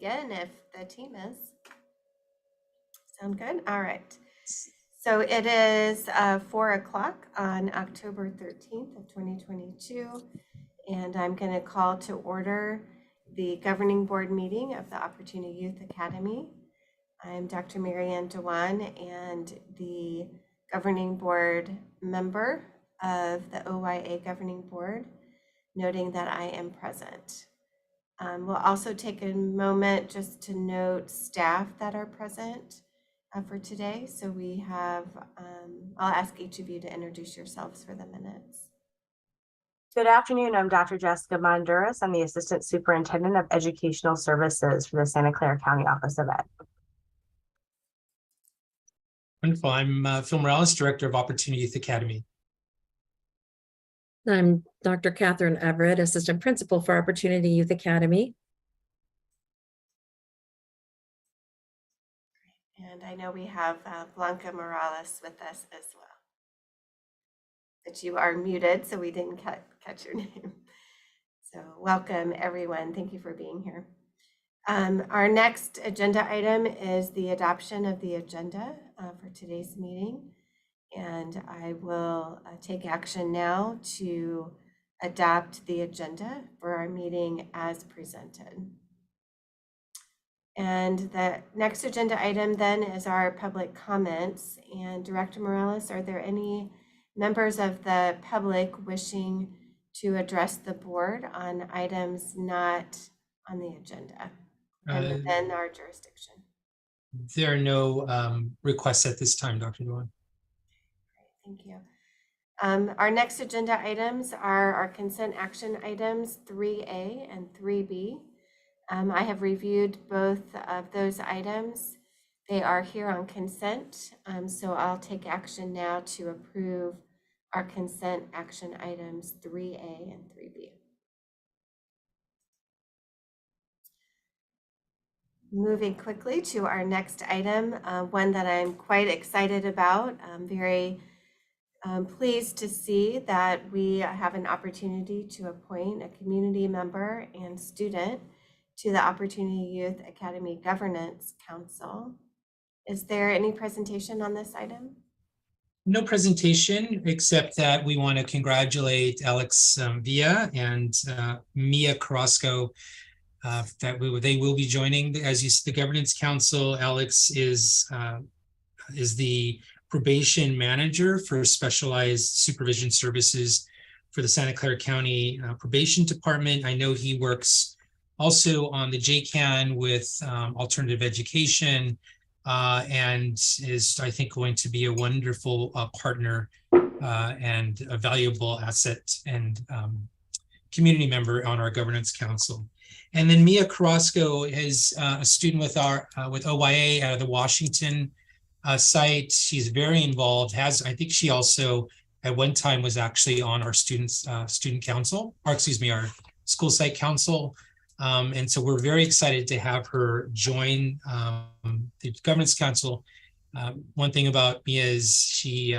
in if the team is. Sound good? All right. So it is 4 o'clock on October 13th of 2022, and I'm going to call to order the governing board meeting of the Opportunity Youth Academy. I'm Dr. Marianne Dewan and the governing board member of the OYA governing board, noting that I am present. We'll also take a moment just to note staff that are present for today. So we have, I'll ask each of you to introduce yourselves for the minutes. Good afternoon. I'm Dr. Jessica Monduras. I'm the Assistant Superintendent of Educational Services for the Santa Clara County Office of Ed. Wonderful. I'm Phil Morales, Director of Opportunity Youth Academy. I'm Dr. Catherine Everett, Assistant Principal for Opportunity Youth Academy. And I know we have Blanca Morales with us as well. But you are muted, so we didn't catch your name. So welcome, everyone. Thank you for being here. Our next agenda item is the adoption of the agenda for today's meeting. And I will take action now to adopt the agenda for our meeting as presented. And the next agenda item then is our public comments. And Director Morales, are there any members of the public wishing to address the board on items not on the agenda and within our jurisdiction? There are no requests at this time, Dr. Dewan. Thank you. Our next agenda items are our consent action items 3A and 3B. I have reviewed both of those items. They are here on consent, so I'll take action now to approve our consent action items 3A and 3B. Moving quickly to our next item, one that I'm quite excited about. I'm very pleased to see that we have an opportunity to appoint a community member and student to the Opportunity Youth Academy Governance Council. Is there any presentation on this item? No presentation, except that we want to congratulate Alex Villa and Mia Carrasco that they will be joining as the Governance Council. Alex is the probation manager for specialized supervision services for the Santa Clara County Probation Department. I know he works also on the JCAN with alternative education and is, I think, going to be a wonderful partner and a valuable asset and community member on our Governance Council. And then Mia Carrasco is a student with OYA out of the Washington site. She's very involved. I think she also at one time was actually on our student council, or excuse me, our school site council. And so we're very excited to have her join the Governance Council. One thing about Mia is she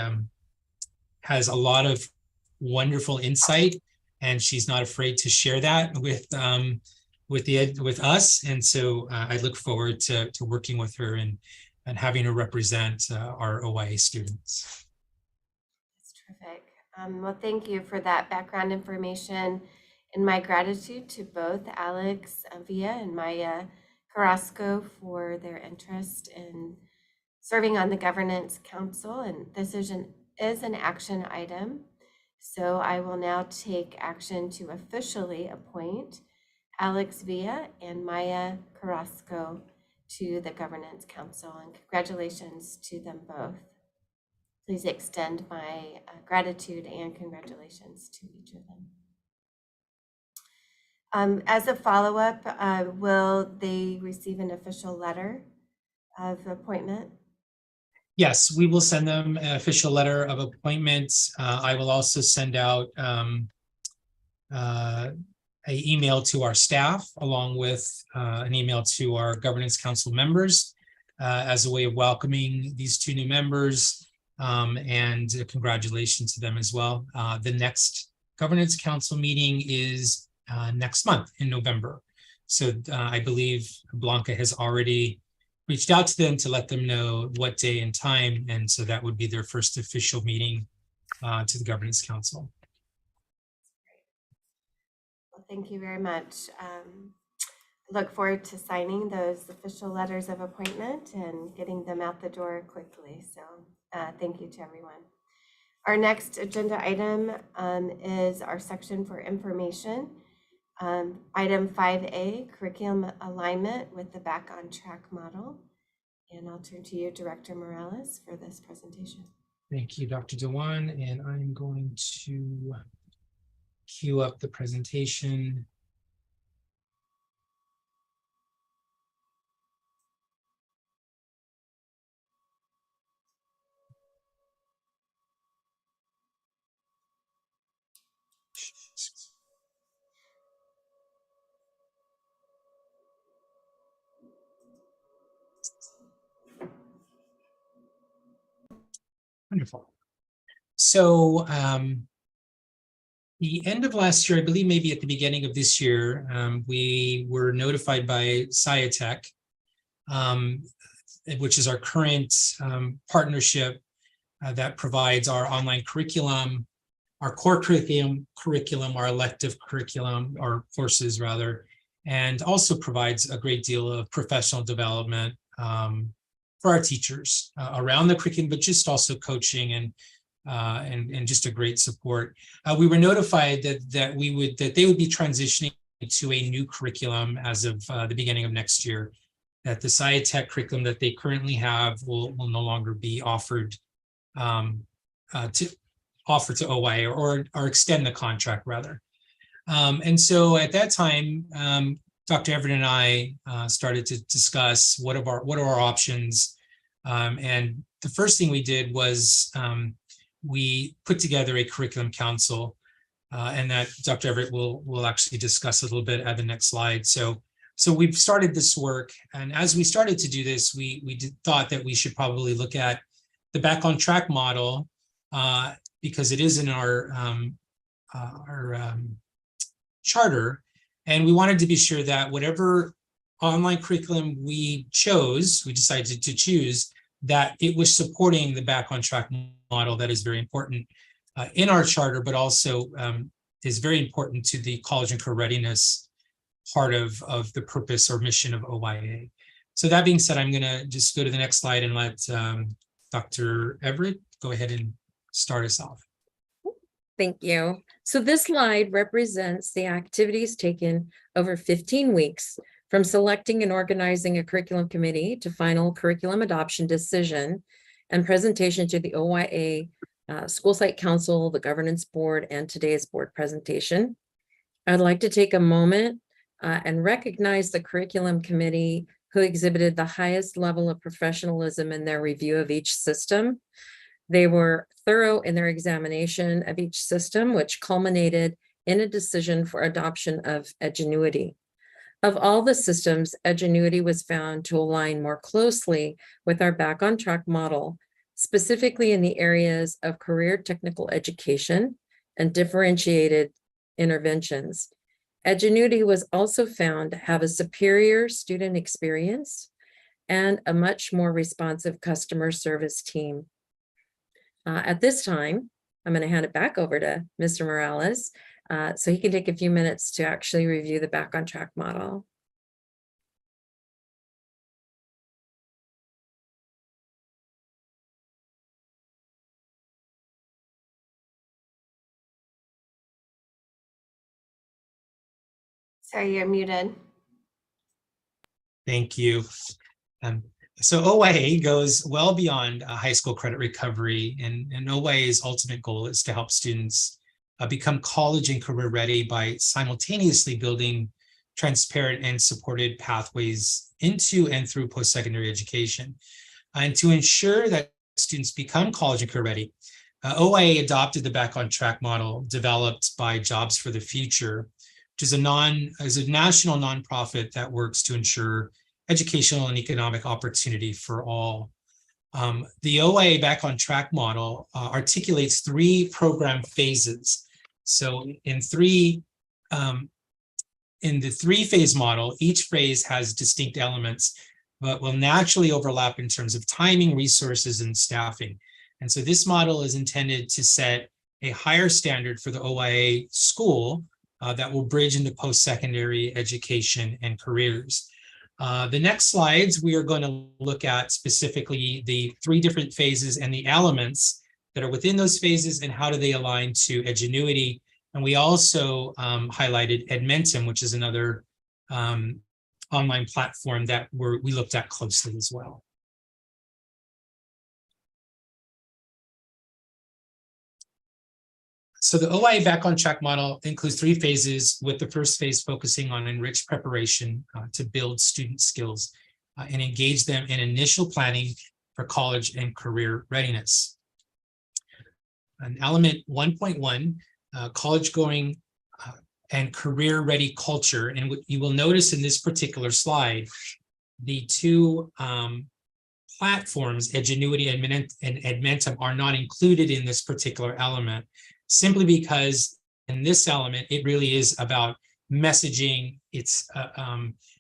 has a lot of wonderful insight, and she's not afraid to share that with us. And so I look forward to working with her and having her represent our OYA students. That's terrific. Well, thank you for that background information, and my gratitude to both Alex Villa and Maya Carrasco for their interest in serving on the Governance Council. And this is an action item. So I will now take action to officially appoint Alex Villa and Maya Carrasco to the Governance Council, and congratulations to them both. Please extend my gratitude and congratulations to each of them. As a follow-up, will they receive an official letter of appointment? Yes, we will send them an official letter of appointment. I will also send out an email to our staff, along with an email to our Governance Council members as a way of welcoming these two new members, and congratulations to them as well. The next Governance Council meeting is next month in November. So I believe Blanca has already reached out to them to let them know what day and time. And so that would be their first official meeting to the Governance Council. Well, thank you very much. Look forward to signing those official letters of appointment and getting them out the door quickly. So thank you to everyone. Our next agenda item is our section for information. Item 5A, curriculum alignment with the Back on Track model. And I'll turn to you, Director Morales, for this presentation. Thank you, Dr. Dewan. And I'm going to queue up the presentation. Wonderful. So the end of last year, I believe maybe at the beginning of this year, we were notified by SciTech, which is our current partnership that provides our online curriculum, our core curriculum, our elective curriculum, or courses rather, and also provides a great deal of professional development for our teachers around the curriculum, but just also coaching and just a great support. We were notified that they would be transitioning to a new curriculum as of the beginning of next year. That the SciTech curriculum that they currently have will no longer be offered to OYA or extend the contract rather. And so at that time, Dr. Everett and I started to discuss what are our options. And the first thing we did was we put together a curriculum council, and that Dr. Everett will actually discuss a little bit at the next slide. So we've started this work, and as we started to do this, we thought that we should probably look at the Back on Track model because it is in our charter, and we wanted to be sure that whatever online curriculum we decided to choose, that it was supporting the Back on Track model. That is very important in our charter, but also is very important to the college and career readiness part of the purpose or mission of OYA. So that being said, I'm going to just go to the next slide and let Dr. Everett go ahead and start us off. Thank you. So this slide represents the activities taken over 15 weeks from selecting and organizing a curriculum committee to final curriculum adoption decision and presentation to the OYA School Site Council, the Governance Board, and today's board presentation. I'd like to take a moment and recognize the curriculum committee who exhibited the highest level of professionalism in their review of each system. They were thorough in their examination of each system, which culminated in a decision for adoption of Edgenuity. Of all the systems, Edgenuity was found to align more closely with our Back on Track model, specifically in the areas of career technical education and differentiated interventions. Edgenuity was also found to have a superior student experience and a much more responsive customer service team. At this time, I'm going to hand it back over to Mr. Morales so he can take a few minutes to actually review the Back on Track model. Sorry, you're muted. Thank you. So OYA goes well beyond high school credit recovery, and OYA's ultimate goal is to help students become college and career ready by simultaneously building transparent and supported pathways into and through post-secondary education. And to ensure that students become college and career ready, OYA adopted the Back on Track model developed by Jobs for the Future, which is a national nonprofit that works to ensure educational and economic opportunity for all. The OYA Back on Track model articulates 3 program phases. So in 3 in the three-phase model, each phase has distinct elements, but will naturally overlap in terms of timing, resources, and staffing. And so this model is intended to set a higher standard for the OYA school that will bridge into post-secondary education and careers. The next slides, we are going to look at specifically the three different phases and the elements that are within those phases and how do they align to Edgenuity. And we also highlighted Edmentum, which is another online platform that we looked at closely as well. So the OYA Back on Track model includes three phases, with the first phase focusing on enriched preparation to build student skills and engage them in initial planning for college and career readiness. And element 1.1, college going and career ready culture. And what you will notice in this particular slide, the two platforms, Edgenuity and Edmentum, are not included in this particular element, simply because in this element, it really is about messaging. It's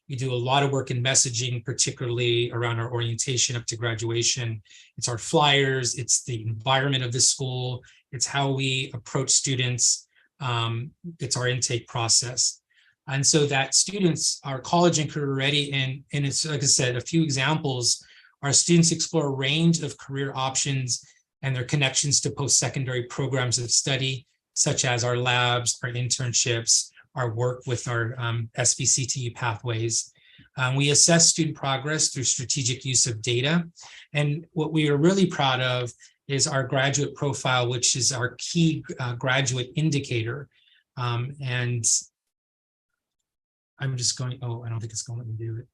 we do a lot of work in messaging, particularly around our orientation up to graduation. It's our flyers, it's the environment of the school, it's how we approach students, it's our intake process. And so that students are college and career ready, and it's, like I said, a few examples. Our students explore a range of career options and their connections to post-secondary programs of study, such as our labs, our internships, our work with our SBCTE pathways. We assess student progress through strategic use of data. And what we are really proud of is our graduate profile, which is our key graduate indicator. And I'm just going, oh, I don't think it's going to let me do it.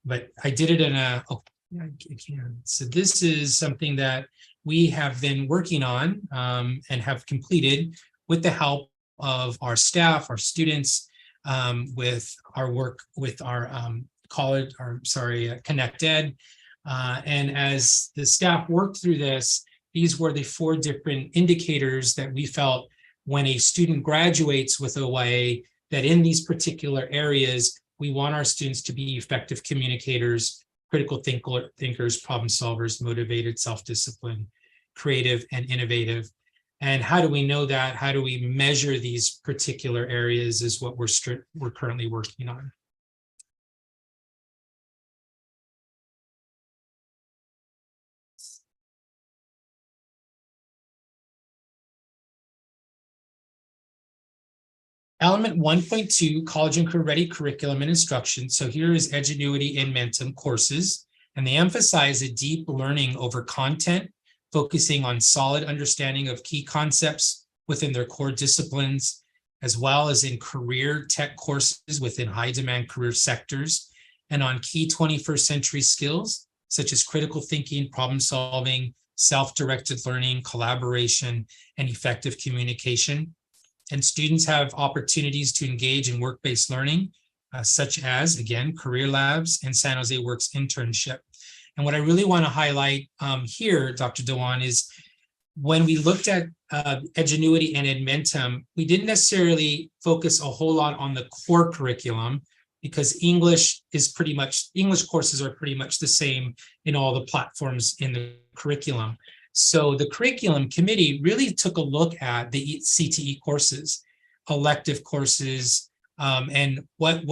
But I did it in a, oh, yeah, I can. So this is something that we have been working on and have completed with the help of our staff, our students, with our work with our college, or sorry, ConnectEd. And as the staff worked through this, these were the 4 different indicators that we felt when a student graduates with OYA, that in these particular areas, we want our students to be effective communicators, critical thinkers, problem solvers, motivated, self-disciplined, creative, and innovative. And how do we know that? How do we measure these particular areas is what we're currently working on. Element 1.2, college and career ready curriculum and instruction. So here is Edgenuity and Edmentum courses, and they emphasize a deep learning over content, focusing on solid understanding of key concepts within their core disciplines, as well as in career tech courses within high demand career sectors, and on key 21st century skills, such as critical thinking, problem solving, self-directed learning, collaboration, and effective communication. And students have opportunities to engage in work-based learning, such as, again, career labs and San Jose Works internship. And what I really want to highlight here, Dr. Dewan, is when we looked at Edgenuity and Edmentum, we didn't necessarily focus a whole lot on the core curriculum, because English courses are pretty much the same in all the platforms in the curriculum. So the curriculum committee really took a look at the CTE courses, elective courses, and what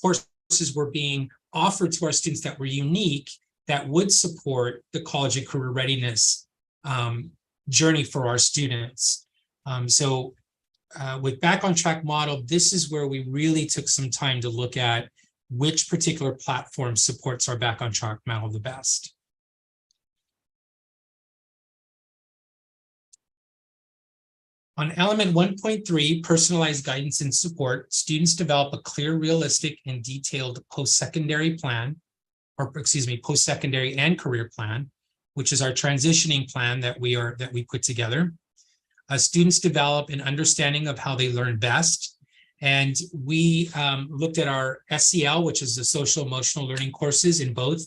courses were being offered to our students that were unique, that would support the college and career readiness journey for our students. With Back on Track model, this is where we really took some time to look at which particular platform supports our Back on Track model the best. On element 1.3, personalized guidance and support, students develop a clear, realistic, and detailed post-secondary plan, or excuse me, post-secondary and career plan, which is our transitioning plan that we put together. Students develop an understanding of how they learn best. And we looked at our SEL, which is the social emotional learning courses in both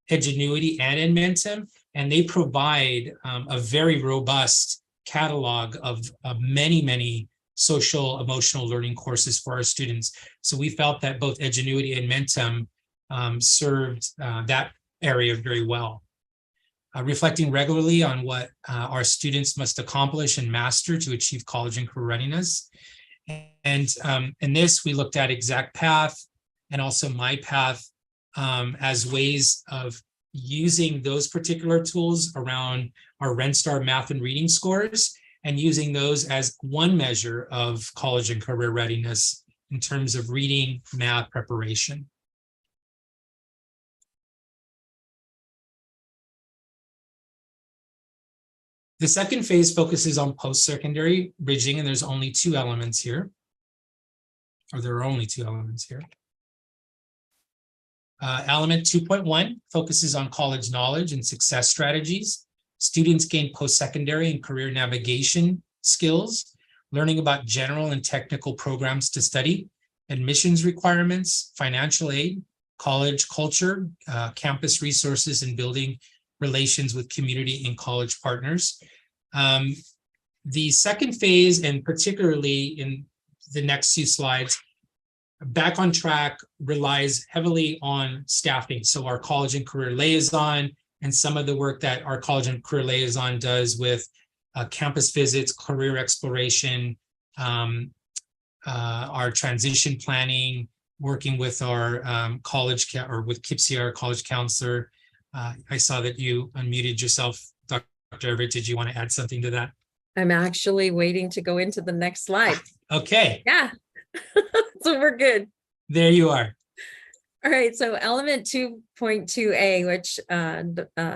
Edgenuity and Edmentum, and they provide a very robust catalog of many social emotional learning courses for our students. So we felt that both Edgenuity and Mentum served that area very well. Reflecting regularly on what our students must accomplish and master to achieve college and career readiness. And in this, we looked at Exact Path and also MyPath as ways of using those particular tools around our RenStar math and reading scores, and using those as one measure of college and career readiness in terms of reading, math preparation. The second phase focuses on post-secondary bridging, and there's only two elements here, or there are only two elements here. Element 2.1 focuses on college knowledge and success strategies. Students gain post-secondary and career navigation skills, learning about general and technical programs to study, admissions requirements, financial aid, college culture, campus resources, and building relations with community and college partners. The second phase, and particularly in the next few slides, Back on Track relies heavily on staffing. So our college and career liaison and some of the work that our college and career liaison does with campus visits, career exploration, our transition planning, working with our or with KIPSI, our college counselor. I saw that you unmuted yourself, Dr. Everett. Did you want to add something to that? I'm actually waiting to go into the next slide. Okay. Yeah. So we're good. There you are. All right. So element 2.2a, which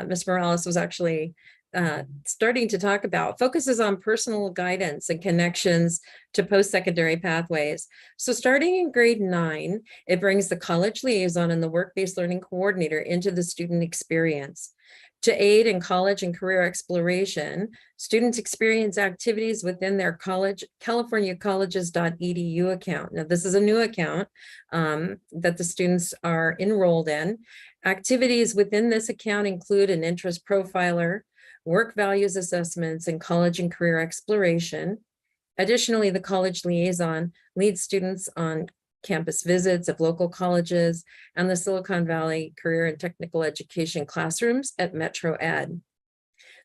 Ms. Morales was actually starting to talk about, focuses on personal guidance and connections to post-secondary pathways. So starting in grade 9, it brings the college liaison and the work-based learning coordinator into the student experience. To aid in college and career exploration, students experience activities within their college, californiacolleges.edu account. Now, this is a new account that the students are enrolled in. Activities within this account include an interest profiler, work values assessments, and college and career exploration. Additionally, the college liaison leads students on campus visits of local colleges and the Silicon Valley Career and Technical Education classrooms at Metro Ed.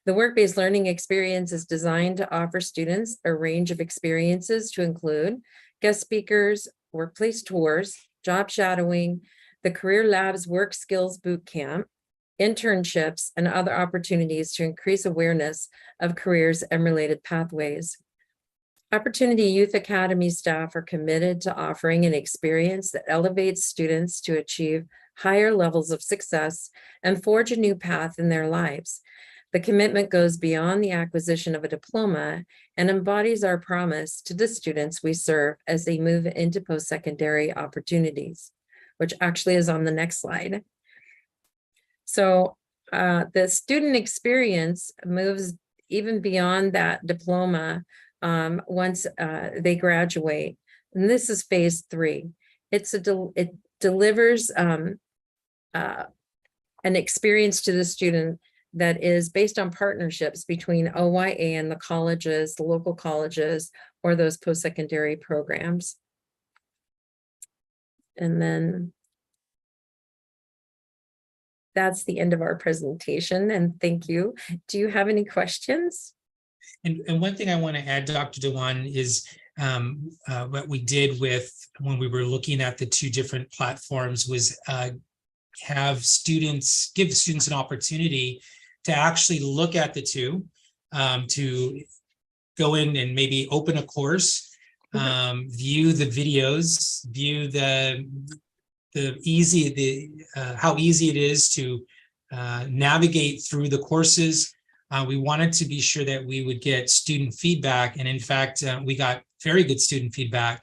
The work-based learning experience is designed to offer students a range of experiences to include guest speakers, workplace tours, job shadowing, the Career Labs Work Skills Bootcamp, internships, and other opportunities to increase awareness of careers and related pathways. Opportunity Youth Academy staff are committed to offering an experience that elevates students to achieve higher levels of success and forge a new path in their lives. The commitment goes beyond the acquisition of a diploma and embodies our promise to the students we serve as they move into post-secondary opportunities, which actually is on the next slide. So the student experience moves even beyond that diploma once they graduate. And this is phase 3. It delivers an experience to the student that is based on partnerships between OYA and the colleges, the local colleges, or those post-secondary programs. And then that's the end of our presentation, and thank you. Do you have any questions? And one thing I want to add, Dr. Dewan, is what we did with when we were looking at the two different platforms was give students an opportunity to actually look at the two, to go in and maybe open a course, view the videos, view how easy it is to navigate through the courses. We wanted to be sure that we would get student feedback, and in fact, we got very good student feedback.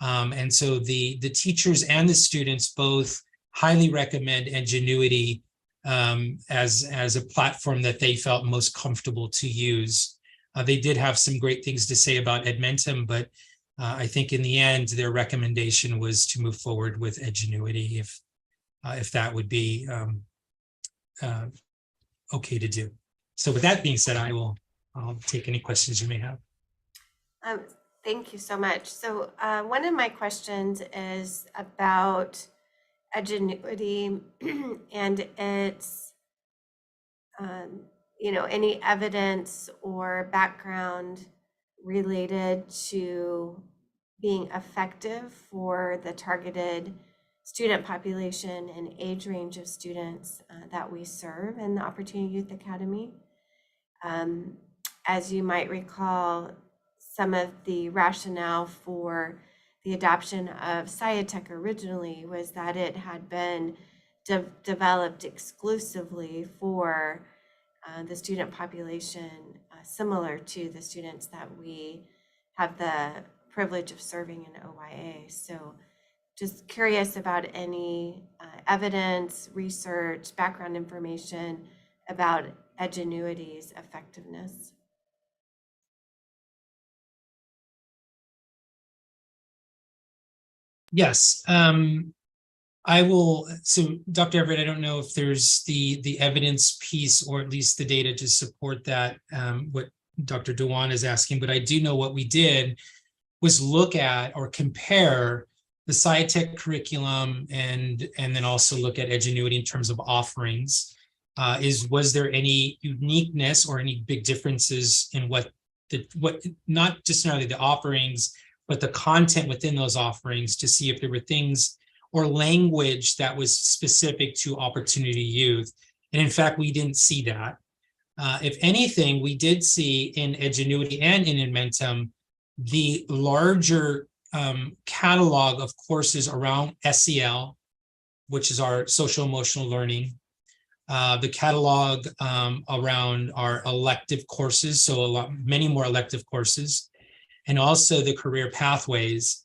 And so the teachers and the students both highly recommend Edgenuity as a platform that they felt most comfortable to use. They did have some great things to say about Edmentum, but I think in the end, their recommendation was to move forward with Edgenuity if that would be okay to do. So with that being said, I'll take any questions you may have. Thank you so much. So one of my questions is about Edgenuity and its, any evidence or background related to being effective for the targeted student population and age range of students that we serve in the Opportunity Youth Academy. As you might recall, some of the rationale for the adoption of SciTech originally was that it had been developed exclusively for the student population similar to the students that we have the privilege of serving in OYA. So just curious about any evidence, research, background information about Edgenuity's effectiveness. Yes, I will. So, Dr. Everett, I don't know if there's the evidence piece or at least the data to support that, what Dr. Dewan is asking, but I do know what we did was look at or compare the SciTech curriculum and then also look at Edgenuity in terms of offerings. Was there any uniqueness or any big differences in what not just necessarily the offerings, but the content within those offerings to see if there were things or language that was specific to Opportunity Youth. And in fact, we didn't see that. If anything, we did see in Edgenuity and in Edmentum the larger catalog of courses around SEL, which is our social emotional learning, the catalog around our elective courses, so many more elective courses, and also the career pathways,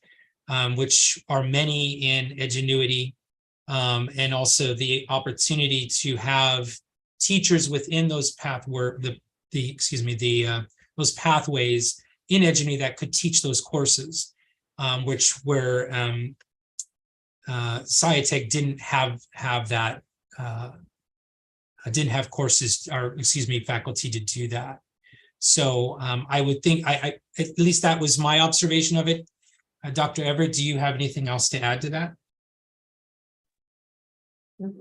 which are many in Edgenuity, and also the opportunity to have teachers within those those pathways in Edgenuity that could teach those courses, where SciTech didn't have that, didn't have courses or faculty to do that. So I would think I at least that was my observation of it. Dr. Everett, do you have anything else to add to that?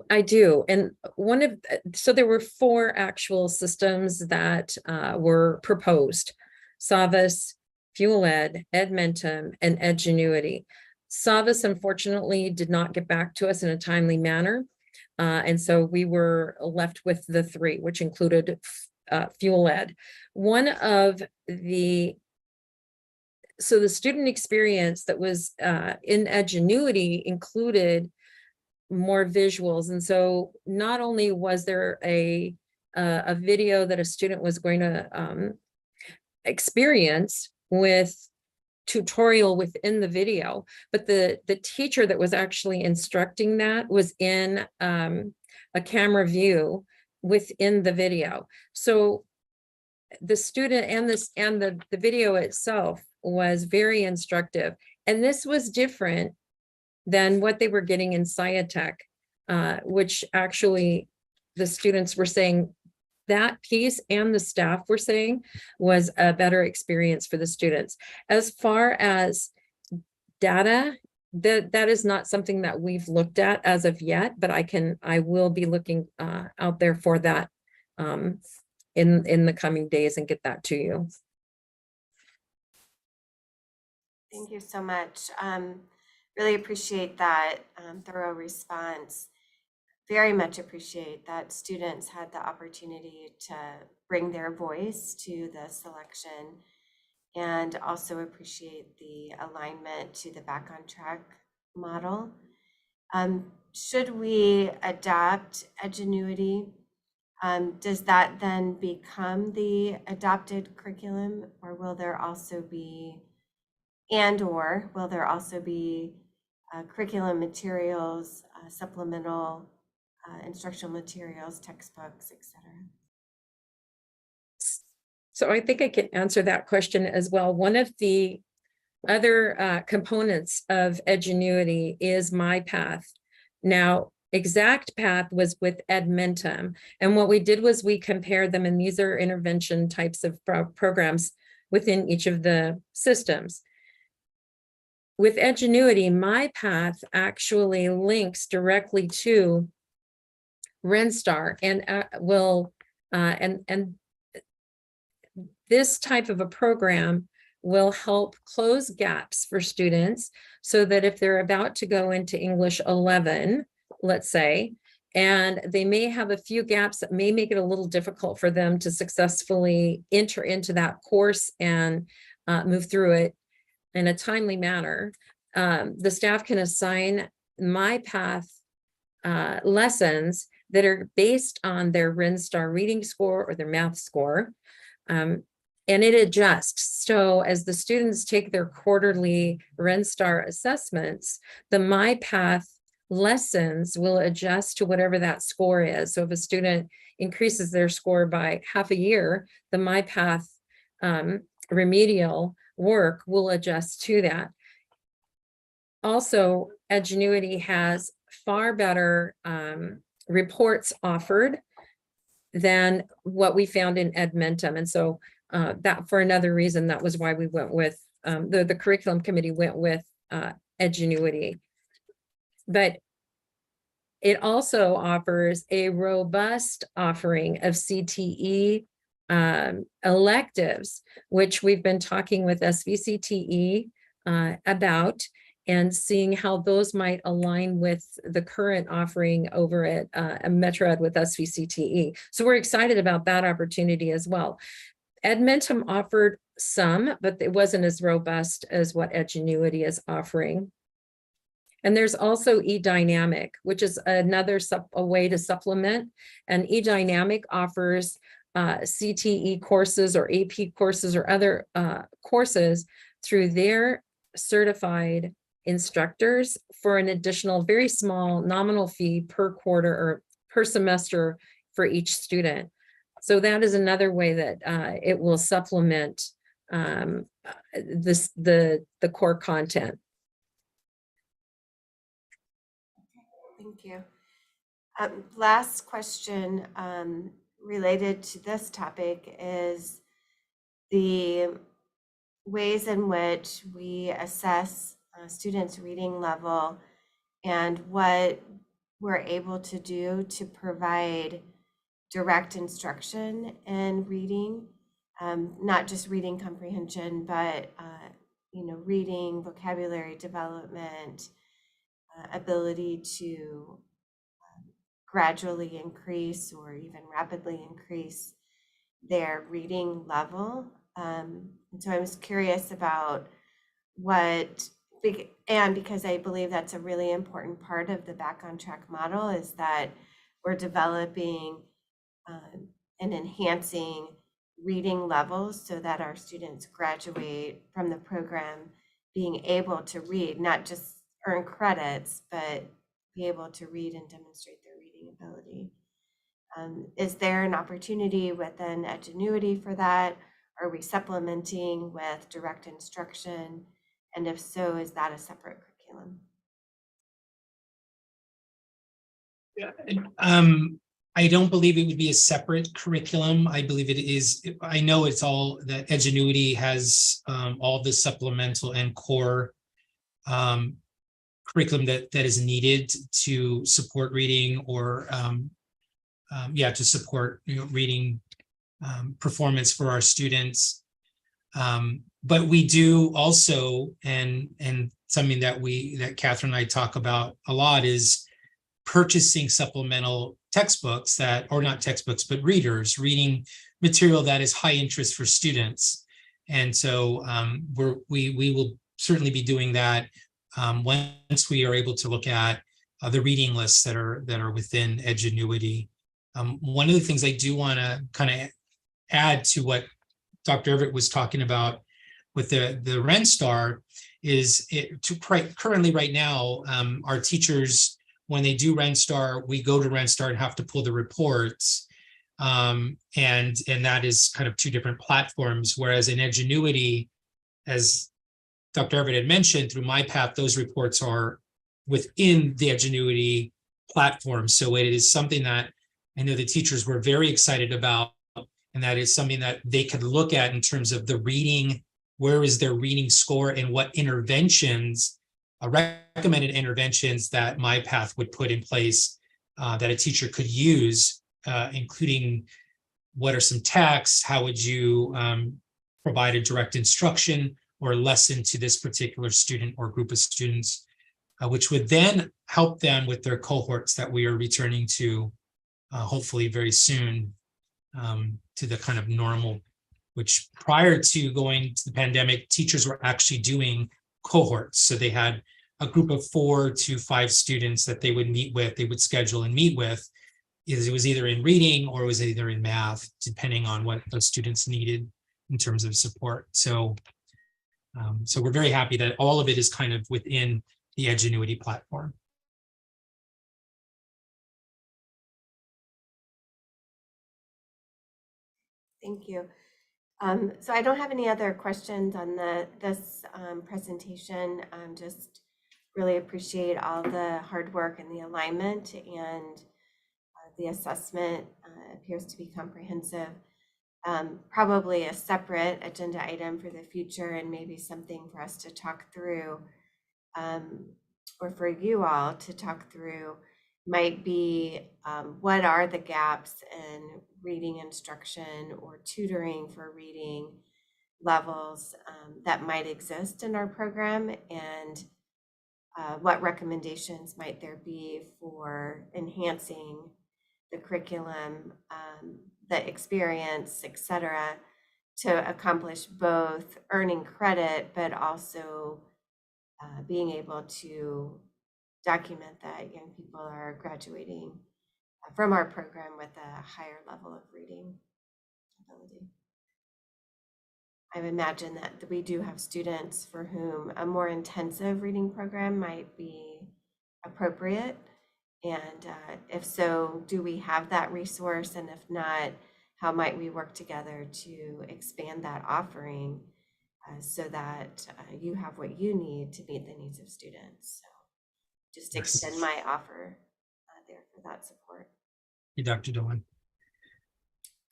I do. And so there were 4 actual systems that were proposed: Savvas, FuelEd, Edmentum, and Edgenuity. Savvas, unfortunately, did not get back to us in a timely manner. And so we were left with the 3, which included FuelEd. So the student experience that was in Edgenuity included more visuals. And so not only was there a video that a student was going to experience with tutorial within the video, but the teacher that was actually instructing that was in a camera view within the video. So the student and the video itself was very instructive. And this was different than what they were getting in SciTech, which actually the students were saying that piece and the staff were saying was a better experience for the students. As far as data, that is not something that we've looked at as of yet, but I will be looking out there for that in the coming days and get that to you. Thank you so much. Really appreciate that thorough response. Very much appreciate that students had the opportunity to bring their voice to the selection, and also appreciate the alignment to the Back on Track model. Should we adopt Edgenuity, does that then become the adopted curriculum, or will there also be curriculum materials, supplemental instructional materials, textbooks, etc.? So I think I can answer that question as well. One of the other components of Edgenuity is MyPath. Now, ExactPath was with Edmentum, and what we did was we compared them, and these are intervention types of programs within each of the systems. With Edgenuity, MyPath actually links directly to RenStar and and this type of a program will help close gaps for students so that if they're about to go into English 11, let's say, and they may have a few gaps that may make it a little difficult for them to successfully enter into that course and move through it in a timely manner, the staff can assign MyPath lessons that are based on their RenStar reading score or their math score. And it adjusts. So as the students take their quarterly RenStar assessments, the MyPath lessons will adjust to whatever that score is. So if a student increases their score by half a year, the MyPath remedial work will adjust to that. Also, Edgenuity has far better reports offered than what we found in Edmentum. And so that, for another reason, that was why we went with, the curriculum committee went with Edgenuity. But it also offers a robust offering of CTE electives, which we've been talking with SVCTE about, and seeing how those might align with the current offering over at MetroEd with SVCTE. So we're excited about that opportunity as well. Edmentum offered some, but it wasn't as robust as what Edgenuity is offering. And there's also eDynamic, which is another a way to supplement. And eDynamic offers CTE courses or AP courses or other courses through their certified instructors for an additional very small nominal fee per quarter or per semester for each student. So that is another way that it will supplement the core content. Thank you. Last question related to this topic is the ways in which we assess students' reading level and what we're able to do to provide direct instruction in reading, not just reading comprehension, but reading, vocabulary development, ability to gradually increase or even rapidly increase their reading level. And so I was curious about because I believe that's a really important part of the Back on Track model, is that we're developing and enhancing reading levels so that our students graduate from the program being able to read, not just earn credits, but be able to read and demonstrate their reading ability. Is there an opportunity within Edgenuity for that? Are we supplementing with direct instruction? And if so, is that a separate curriculum? I don't believe it would be a separate curriculum. I believe it is, I know it's all, that Edgenuity has all the supplemental and core curriculum that is needed to support reading or to support reading performance for our students. But we do also, and something that Catherine and I talk about a lot, is purchasing supplemental textbooks or not textbooks, but reading material that is high interest for students. And so we will certainly be doing that once we are able to look at the reading lists that are within Edgenuity. One of the things I do want to kind of add to what Dr. Everett was talking about with the RenStar is currently right now, our teachers, when they do RenStar, we go to RenStar and have to pull the reports. And that is kind of two different platforms. Whereas in Edgenuity, as Dr. Everett had mentioned, through MyPath, those reports are within the Edgenuity platform. So it is something that I know the teachers were very excited about And that is something that they could look at in terms of the reading, where is their reading score and what interventions, recommended interventions that MyPath would put in place that a teacher could use, including what are some texts, how would you provide a direct instruction or lesson to this particular student or group of students, which would then help them with their cohorts that we are returning to hopefully very soon, to the kind of normal, which prior to going to the pandemic, teachers were actually doing cohorts. So they had a group of 4 to 5 students that they would meet with, they would schedule and meet with. It was either in reading or it was either in math, depending on what those students needed in terms of support. So, so we're very happy that all of it is kind of within the Edgenuity platform. Thank you. So I don't have any other questions on this presentation. Just really appreciate all the hard work and the alignment, and the assessment appears to be comprehensive. Probably a separate agenda item for the future, and maybe something for us to talk through, or for you all to talk through, might be what are the gaps in reading instruction or tutoring for reading levels that might exist in our program, and what recommendations might there be for enhancing the curriculum, the experience, etc., to accomplish both earning credit, but also being able to document that young people are graduating from our program with a higher level of reading ability. I imagine that we do have students for whom a more intensive reading program might be appropriate. And if so, do we have that resource? And if not, how might we work together to expand that offering so that you have what you need to meet the needs of students? So just extend my offer there for that support. Hey, Dr. Dolan.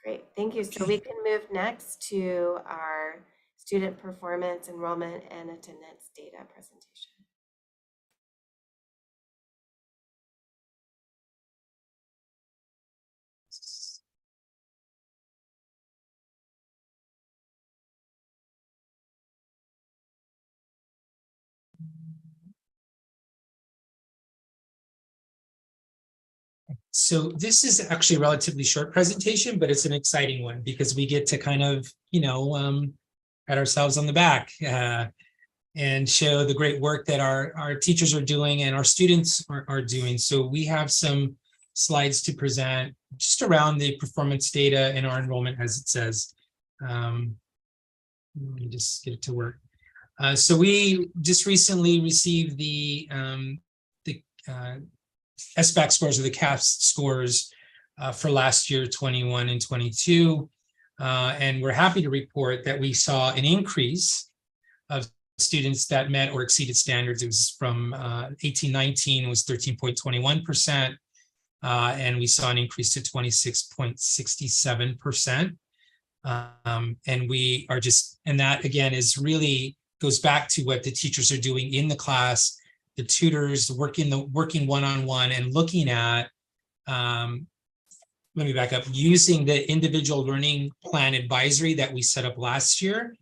Great, thank you. So we can move next to our student performance, enrollment, and attendance data presentation. So this is actually a relatively short presentation, but it's an exciting one because we get to kind of, pat ourselves on the back and show the great work that our teachers are doing and our students are doing. So we have some slides to present just around the performance data and our enrollment, as it says. Let me just get it to work. So we just recently received the SBAC scores, or the CAPS scores for last year, 21 and 22. And we're happy to report that we saw an increase of students that met or exceeded standards. It was from 18-19 was 13.21%. And we saw an increase to 26.67%. And we are just, and that again is really goes back to what the teachers are doing in the class, the tutors working one-on-one and looking at, let me back up, using the individual learning plan advisory that we set up last year,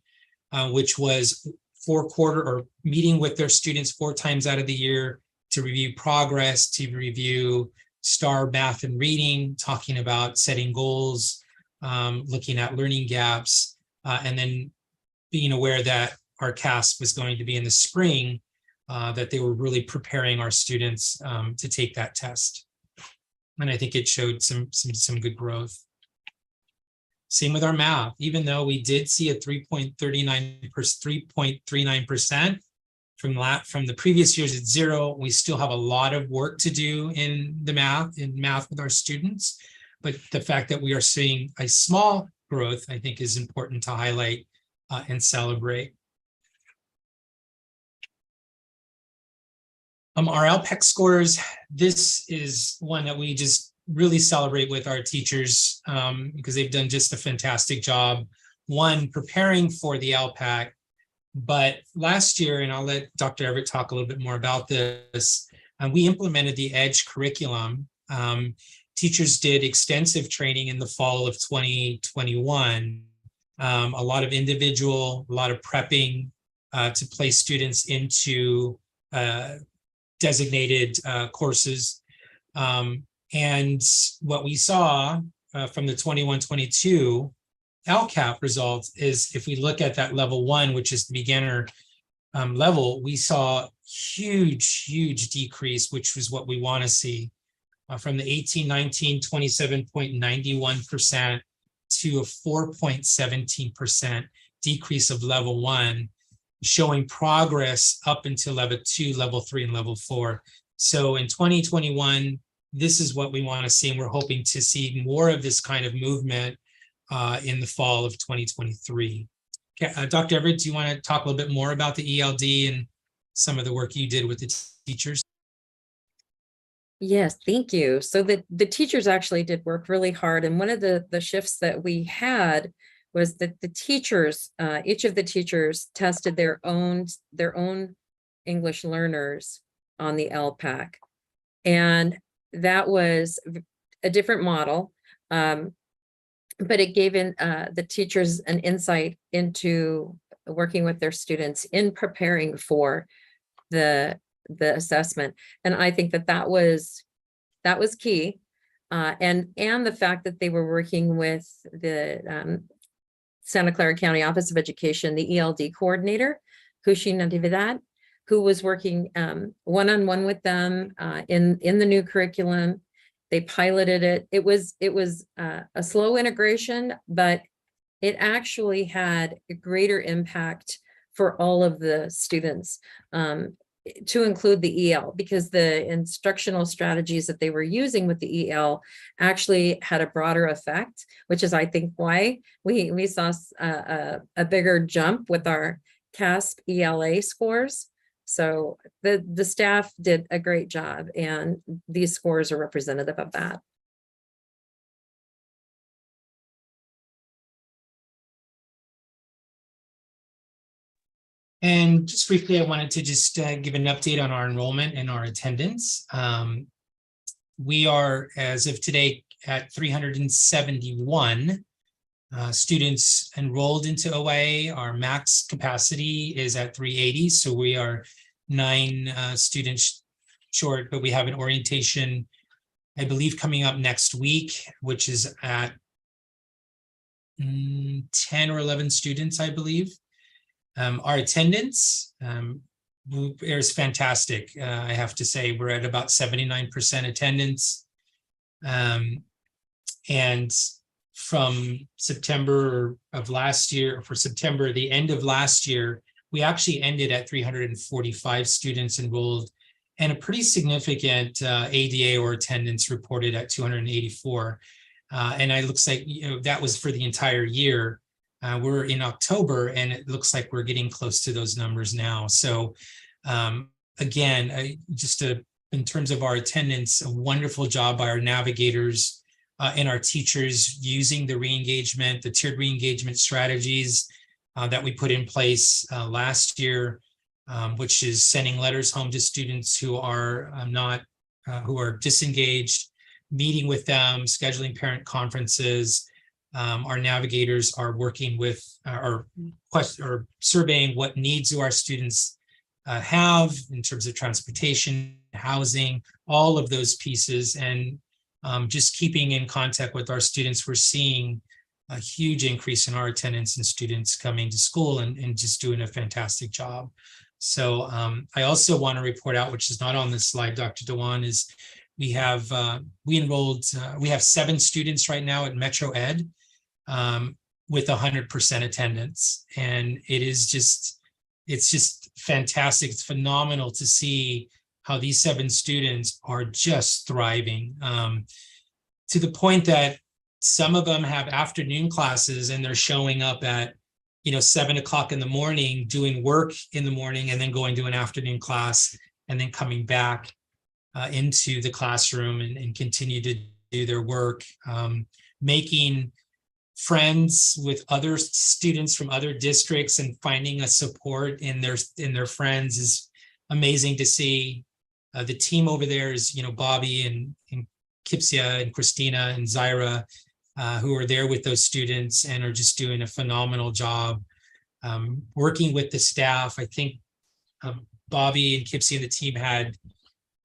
which was meeting with their students 4 times out of the year to review progress, to review STAR math and reading, talking about setting goals, looking at learning gaps, and then being aware that our CASP was going to be in the spring, that they were really preparing our students to take that test. And I think it showed some good growth. Same with our math, even though we did see a 3.39% from the previous years at 0, we still have a lot of work to do in math with our students. But the fact that we are seeing a small growth, I think, is important to highlight and celebrate. Our LPEC scores, this is one that we just really celebrate with our teachers because they've done just a fantastic job, one, preparing for the LPAC. But last year, and I'll let Dr. Everett talk a little bit more about this, we implemented the EDGE curriculum. Teachers did extensive training in the fall of 2021. A lot of individual, a lot of prepping to place students into designated courses. And what we saw from the 21-22 LCAP results is, if we look at that level 1, which is the beginner level, we saw huge decrease, which was what we want to see, from the 18-19 27.91% to a 4.17% decrease of level 1, showing progress up until level 2, level 3, and level 4. So in 2021, this is what we want to see, and we're hoping to see more of this kind of movement in the fall of 2023. Okay, Dr. Everett, do you want to talk a little bit more about the ELD and some of the work you did with the teachers? Yes, thank you. So the teachers actually did work really hard. And one of the shifts that we had was that the teachers, each of the teachers tested their own English learners on the LPAC. And that was a different model, but it gave the teachers an insight into working with their students in preparing for the assessment. And I think that was key. And the fact that they were working with the Santa Clara County Office of Education, the ELD coordinator, Hushi Natividad, who was working one-on-one with them in the new curriculum. They piloted it. It was a slow integration, but it actually had a greater impact for all of the students, to include the EL, because the instructional strategies that they were using with the EL actually had a broader effect, which is, I think, why we saw a bigger jump with our CASP ELA scores. So the staff did a great job, and these scores are representative of that. And just briefly, I wanted to just give an update on our enrollment and our attendance. We are, as of today, at 371 students enrolled into OA. Our max capacity is at 380, so we are 9 students short, but we have an orientation, I believe, coming up next week, which is at 10 or 11 students, I believe. Our attendance is fantastic. I have to say, we're at about 79% attendance. And from September of last year, for September, the end of last year, we actually ended at 345 students enrolled, and a pretty significant ADA or attendance reported at 284. And it looks like, that was for the entire year. We're in October, and it looks like we're getting close to those numbers now. So again, in terms of our attendance, a wonderful job by our navigators and our teachers using the re-engagement, the tiered re-engagement strategies that we put in place last year, which is sending letters home to students who are who are disengaged, meeting with them, scheduling parent conferences. Our navigators are working with or surveying what needs do our students have in terms of transportation, housing, all of those pieces, and just keeping in contact with our students. We're seeing a huge increase in our attendance and students coming to school and just doing a fantastic job. So I also want to report out, which is not on this slide, Dr. Dewan, is we have 7 students right now at Metro Ed with 100% attendance. And it's just fantastic. It's phenomenal to see how these 7 students are just thriving, to the point that some of them have afternoon classes and they're showing up at 7 o'clock in the morning, doing work in the morning, and then going to an afternoon class, and then coming back into the classroom and continue to do their work, making friends with other students from other districts and finding a support in their friends is amazing to see. The team over there is, Bobby and Kipsia and Christina and Zaira, who are there with those students and are just doing a phenomenal job working with the staff. I think Bobby and Kipsia and the team had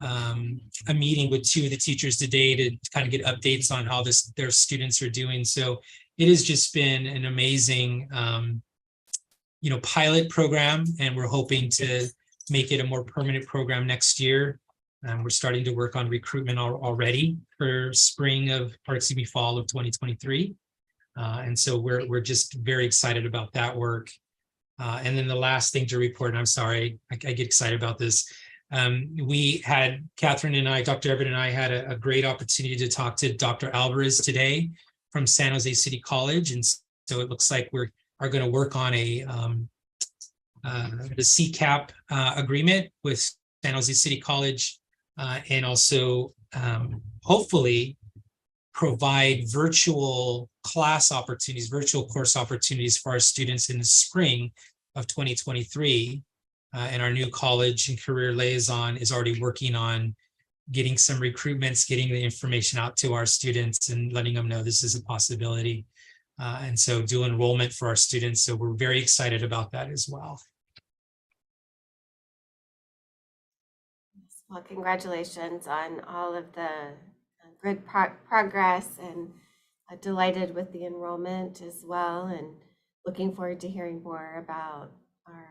a meeting with 2 of the teachers today to kind of get updates on how their students are doing. So it has just been an amazing, pilot program, and we're hoping to make it a more permanent program next year. We're starting to work on recruitment already for fall of 2023. And so we're just very excited about that work. And then the last thing to report, and I'm sorry, I get excited about this. We had, Catherine and I, Dr. Everett and I had a great opportunity to talk to Dr. Alvarez today from San Jose City College. And so it looks like we are going to work on the CCAP agreement with San Jose City College, and also hopefully provide virtual class opportunities, virtual course opportunities for our students in the spring of 2023. And our new college and career liaison is already working on getting some recruitments, getting the information out to our students and letting them know this is a possibility. And so do enrollment for our students. So we're very excited about that as well. Well, congratulations on all of the good progress, and delighted with the enrollment as well, and looking forward to hearing more about our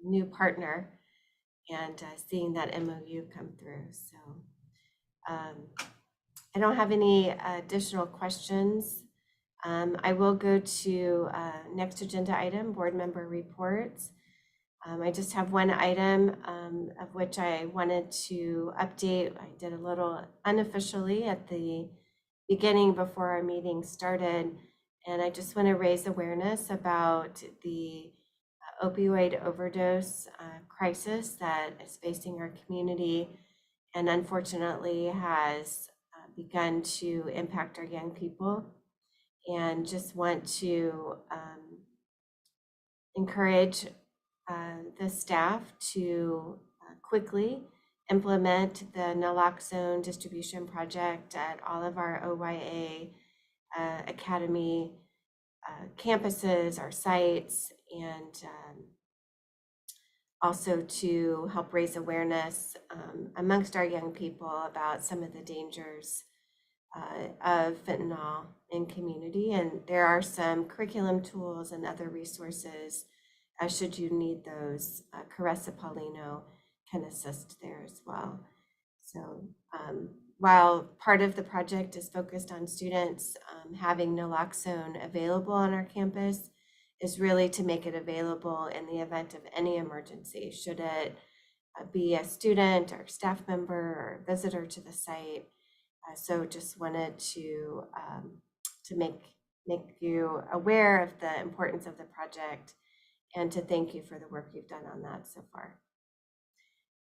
new partner and seeing that MOU come through. So I don't have any additional questions. I will go to next agenda item, board member reports. I just have one item of which I wanted to update. I did a little unofficially at the beginning before our meeting started, and I just want to raise awareness about the opioid overdose crisis that is facing our community, and unfortunately has begun to impact our young people. And just want to encourage the staff to quickly implement the naloxone distribution project at all of our OYA Academy campuses, our sites, and also to help raise awareness amongst our young people about some of the dangers of fentanyl in community. And there are some curriculum tools and other resources should you need those. Caressa Paulino can assist there as well. So while part of the project is focused on students having naloxone available on our campus, is really to make it available in the event of any emergency, should it be a student or staff member or visitor to the site. So just wanted to make you aware of the importance of the project, and to thank you for the work you've done on that so far.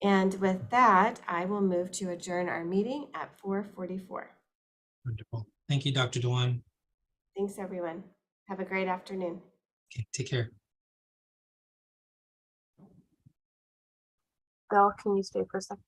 And with that, I will move to adjourn our meeting at 4:44. Wonderful. Thank you, Dr. Dewan. Thanks, everyone. Have a great afternoon. Okay, take care. Bill, can you stay for a second?